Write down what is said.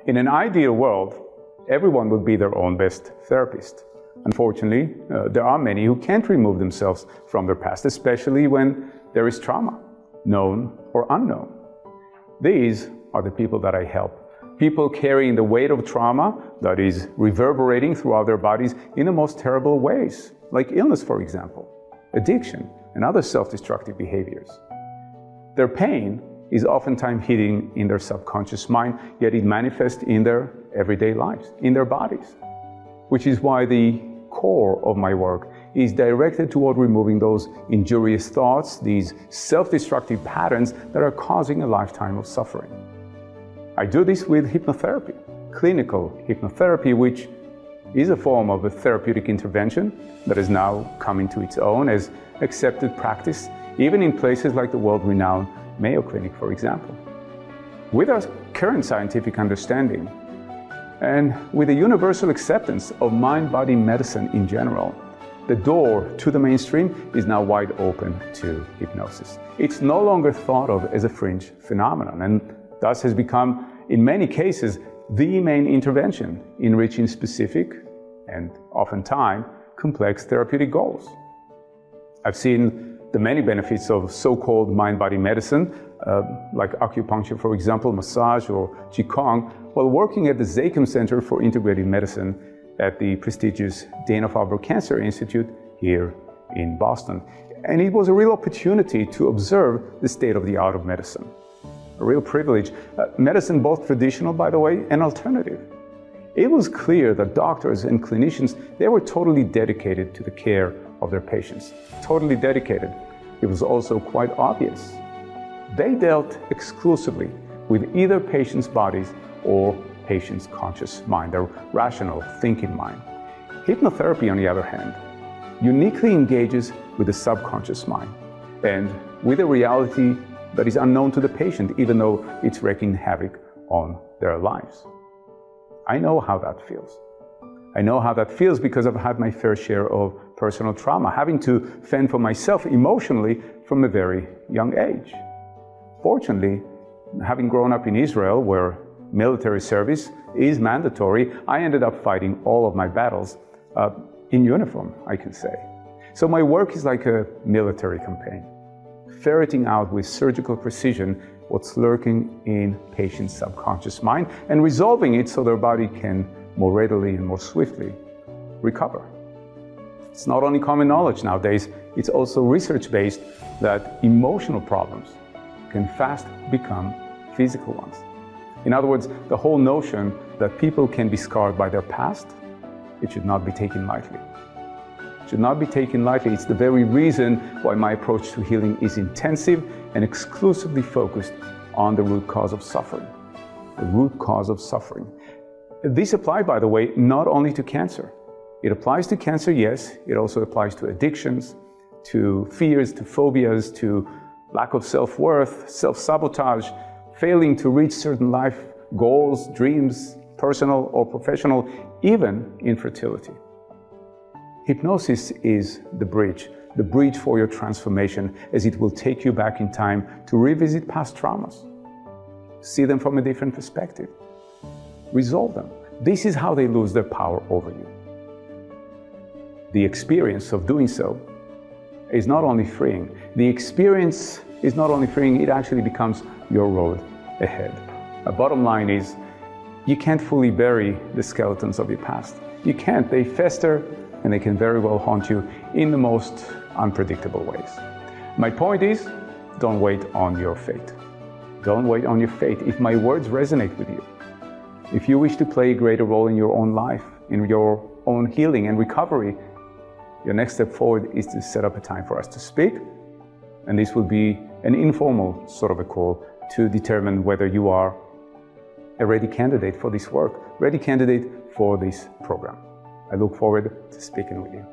In an ideal world, everyone would be their own best therapist. Unfortunately, there are many who can't remove themselves from their past, especially when there is trauma, known or unknown. These are the people that I help. People carrying the weight of trauma that is reverberating throughout their bodies in the most terrible ways, like illness, for example, addiction, and other self-destructive behaviors. Their pain is oftentimes hidden in their subconscious mind, yet it manifests in their everyday lives, in their bodies, which is why the core of my work is directed toward removing those injurious thoughts, these self-destructive patterns that are causing a lifetime of suffering. I do this with hypnotherapy, clinical hypnotherapy, which is a form of a therapeutic intervention that is now coming to its own as accepted practice, even in places like the world-renowned Mayo Clinic, for example. With our current scientific understanding, and with the universal acceptance of mind-body medicine in general, the door to the mainstream is now wide open to hypnosis. It's no longer thought of as a fringe phenomenon, and thus has become, in many cases, the main intervention in reaching specific and oftentimes complex therapeutic goals. I've seen the many benefits of so-called mind-body medicine, like acupuncture, for example, massage or Qigong, while working at the Zakim Center for Integrative Medicine at the prestigious Dana-Farber Cancer Institute here in Boston. And it was a real opportunity to observe the state of the art of medicine. A real privilege. Medicine, both traditional, by the way, and alternative. It was clear that doctors and clinicians, they were totally dedicated to the care of their patients. Totally dedicated. It was also quite obvious. They dealt exclusively with either patients' bodies or patient's conscious mind, their rational thinking mind. Hypnotherapy, on the other hand, uniquely engages with the subconscious mind and with a reality that is unknown to the patient, even though it's wreaking havoc on their lives. I know how that feels. I know how that feels because I've had my fair share of personal trauma, having to fend for myself emotionally from a very young age. Fortunately, having grown up in Israel, where military service is mandatory, I ended up fighting all of my battles in uniform, I can say. So my work is like a military campaign, ferreting out with surgical precision what's lurking in patients' subconscious mind and resolving it so their body can more readily and more swiftly recover. It's not only common knowledge nowadays, it's also research-based that emotional problems can fast become physical ones. In other words, the whole notion that people can be scarred by their past, it should not be taken lightly. It should not be taken lightly. It's the very reason why my approach to healing is intensive and exclusively focused on the root cause of suffering. The root cause of suffering. This applies, by the way, not only to cancer. It applies to cancer, yes. It also applies to addictions, to fears, to phobias, to lack of self-worth, self-sabotage, failing to reach certain life goals, dreams, personal or professional, even infertility. Hypnosis is the bridge for your transformation, as it will take you back in time to revisit past traumas, see them from a different perspective, resolve them. This is how they lose their power over you. The experience of doing so is not only freeing. The experience is not only freeing, it actually becomes your road ahead. The bottom line is, you can't fully bury the skeletons of your past. You can't. They fester and they can very well haunt you in the most unpredictable ways. My point is, don't wait on your fate. Don't wait on your fate. If my words resonate with you, if you wish to play a greater role in your own life, in your own healing and recovery, your next step forward is to set up a time for us to speak. And this will be an informal sort of a call to determine whether you are a ready candidate for this work, ready candidate for this program. I look forward to speaking with you.